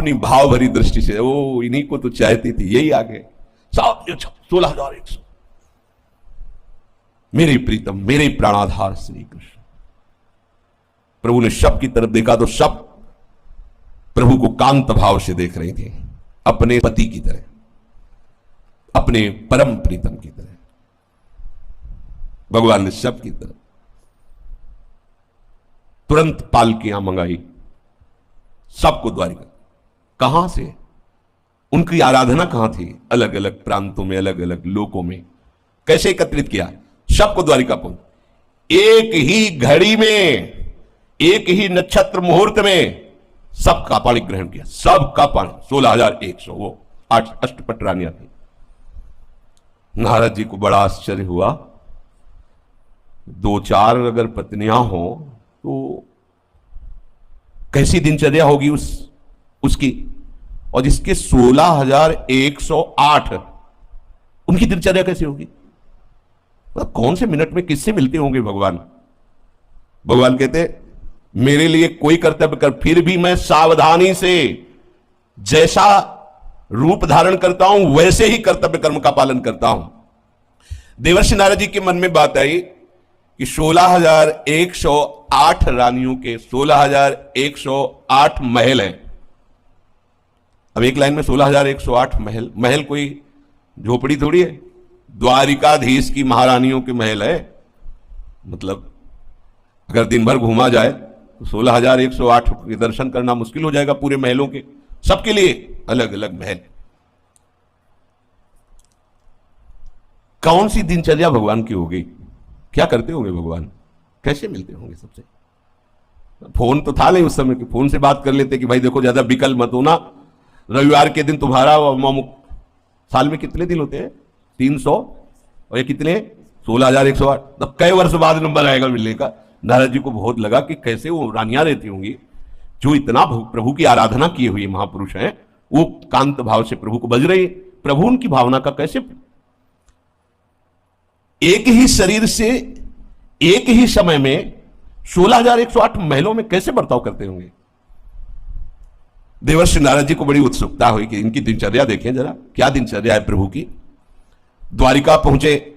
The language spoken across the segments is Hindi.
अपनी भाव भरी दृष्टि से, ओ इन्हीं को तो चाहती थी, यही आ गए सब 16,100। मेरे प्रीतम, मेरे प्राणाधार श्री कृष्ण। प्रभु ने शब की तरफ देखा तो शब प्रभु को कांत भाव से देख रही थी, अपने पति की तरह, अपने परम प्रीतम की तरह। भगवान ने शब की तरफ तुरंत पालकियां मंगाई, सबको द्वारिका। कहां से? उनकी आराधना कहां थी? अलग अलग प्रांतों में, अलग अलग लोकों में। कैसे एकत्रित किया? सबको द्वारिका पहुंच। एक ही घड़ी में, एक ही नक्षत्र मुहूर्त में सबका पाणी ग्रहण किया, सबका पाणी। 16,100 वो 8 अष्टपट रानियां थी। नारद जी को बड़ा आश्चर्य हुआ। 2-4 अगर पत्नियां हो तो कैसी दिनचर्या होगी उसकी। और जिसके 16,108, उनकी दिनचर्या कैसी होगी? मतलब कौन से मिनट में किससे मिलते होंगे भगवान? भगवान कहते मेरे लिए कोई कर्तव्य कर, फिर भी मैं सावधानी से जैसा रूप धारण करता हूं वैसे ही कर्तव्य कर्म का पालन करता हूं। देवर्षि नारद जी के मन में बात आई कि 16,108 रानियों के 16,108 महल हैं। अब एक लाइन में 16,108 महल, महल कोई झोपड़ी थोड़ी है, द्वारिकाधीश की महारानियों के महल है। मतलब अगर दिन भर घूमा जाए तो 16,108 के दर्शन करना मुश्किल हो जाएगा पूरे महलों के, सबके लिए अलग अलग महल। कौन सी दिनचर्या भगवान की होगी? क्या करते होंगे भगवान? कैसे मिलते होंगे सबसे? फोन तो था नहीं उस समय कि फोन से बात कर लेते कि भाई देखो ज्यादा विकल मत होना, रविवार के दिन तुम्हारा साल में कितने दिन होते हैं? 300 और ये कितने? 16,108। तब कई वर्ष बाद नंबर आएगा मिलने का। नारद जी को बहुत लगा कि कैसे वो रानियां रहती होंगी जो इतना प्रभु की आराधना किए हुए महापुरुष हैं, वो कांत भाव से प्रभु को बज रही। प्रभु उनकी भावना का कैसे, एक ही शरीर से एक ही समय में 16,108 महलों में कैसे बर्ताव करते होंगे? देवर्षि नारद जी को बड़ी उत्सुकता हुई कि इनकी दिनचर्या देखें जरा, क्या दिनचर्या है प्रभु की। द्वारिका पहुंचे।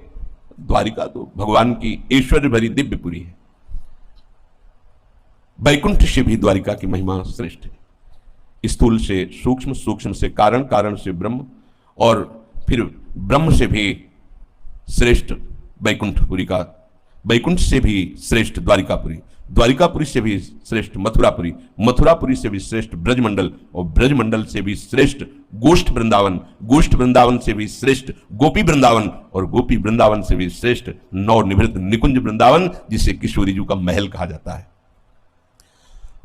द्वारिका तो भगवान की ऐश्वर्य भरी दिव्यपुरी है। वैकुंठ से भी द्वारिका की महिमा श्रेष्ठ है। स्थूल से सूक्ष्म, सूक्ष्म से कारण, कारण से ब्रह्म, और फिर ब्रह्म से भी श्रेष्ठ वैकुंठपुरी का, वैकुंठ से भी श्रेष्ठ द्वारिकापुरी, द्वारिकापुरी से भी श्रेष्ठ मथुरापुरी, मथुरापुरी से भी श्रेष्ठ ब्रजमंडल, और ब्रजमंडल से भी श्रेष्ठ गोष्ठ वृंदावन, गोष्ठ वृंदावन से भी श्रेष्ठ गोपी वृंदावन, और गोपी वृंदावन से भी श्रेष्ठ नवनिवृत्त निकुंज वृंदावन, जिसे किशोरी जी का महल कहा जाता है।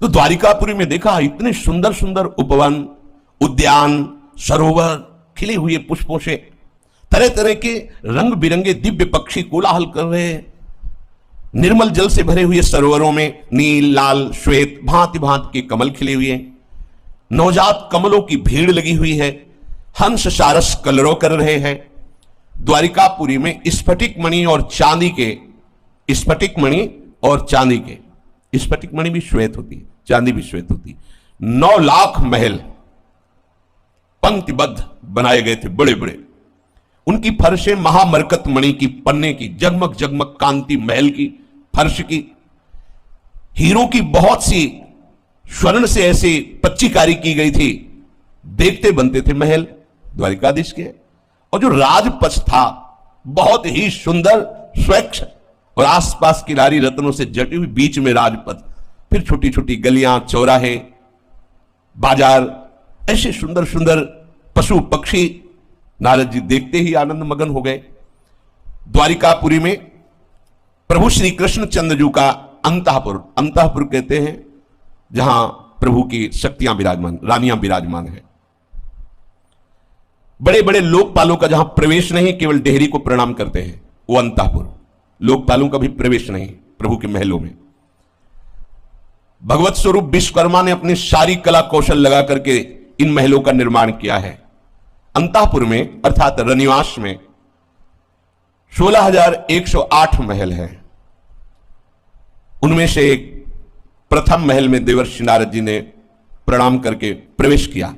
तो द्वारिकापुरी में देखा इतने सुंदर सुंदर उपवन, उद्यान, सरोवर खिले हुए पुष्पों से, तरह तरह के रंग बिरंगे दिव्य पक्षी कोलाहल कर रहे हैं। निर्मल जल से भरे हुए सरोवरों में नील, लाल, श्वेत भांति भांति के कमल खिले हुए हैं। नवजात कमलों की भीड़ लगी हुई है। हंस सारस कलरव कर रहे हैं। द्वारिकापुरी में स्फटिक मणि और चांदी के, स्फटिक मणि और चांदी के, स्फटिक मणि भी श्वेत होती है, चांदी भी श्वेत होती है। 9 लाख महल पंक्तिबद्ध बनाए गए थे, बड़े बड़े। उनकी फर्शें महामरकत मणि की, पन्ने की, जगमग जगमग कांति महल की फर्श की, हीरों की बहुत सी स्वर्ण से ऐसी पच्चीकारी की गई थी। देखते बनते थे महल द्वारिकाधीश के। और जो राजपथ था बहुत ही सुंदर, स्वच्छ, और आसपास की नारी रत्नों से जटी हुई, बीच में राजपथ, फिर छोटी छोटी गलियां, चौराहे, बाजार, ऐसे सुंदर सुंदर पशु पक्षी। नारद जी देखते ही आनंद मगन हो गए। द्वारिकापुरी में प्रभु श्री कृष्ण चंद्रजू का अंतःपुर, अंतःपुर कहते हैं जहां प्रभु की शक्तियां विराजमान, रानियां विराजमान है। बड़े बड़े लोकपालों का जहां प्रवेश नहीं, केवल डेहरी को प्रणाम करते हैं, वो अंतःपुर। लोकपालों का भी प्रवेश नहीं प्रभु के महलों में। भगवत स्वरूप विश्वकर्मा ने अपनी सारी कला कौशल लगा करके इन महलों का निर्माण किया है। अंतःपुर में अर्थात रनिवास में 16,108 महल हैं। उनमें से एक प्रथम महल में देवर्षि नारद जी ने प्रणाम करके प्रवेश किया।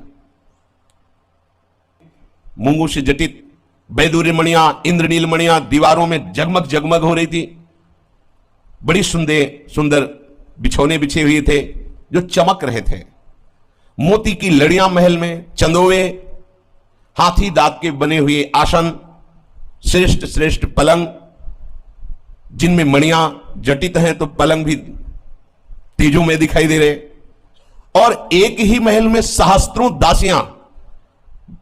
मूंगों से जटित वैदूर्य मणियां, इंद्रनील मणियां दीवारों में जगमग जगमग हो रही थी। बड़ी सुंदर बिछौने बिछे हुए थे जो चमक रहे थे। मोती की लड़ियां महल में, चंदोवे, हाथी दांत के बने हुए आसन, श्रेष्ठ श्रेष्ठ पलंग जिनमें मणियां जटित हैं तो पलंग भी तेजों में दिखाई दे रहे। और एक ही महल में सहस्त्रों दासियां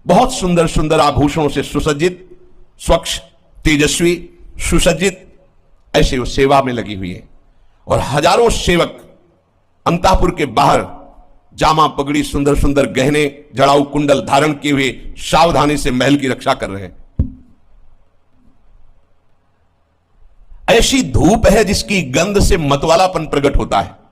बहुत सुंदर सुंदर आभूषणों से सुसज्जित, स्वच्छ, तेजस्वी, सुसज्जित ऐसे वो सेवा में लगी हुई है। और हजारों सेवक अंतापुर के बाहर जामा पगड़ी, सुंदर सुंदर गहने, जड़ाऊ कुंडल धारण किए हुए सावधानी से महल की रक्षा कर रहे हैं। ऐसी धूप है जिसकी गंध से मतवालापन प्रकट होता है।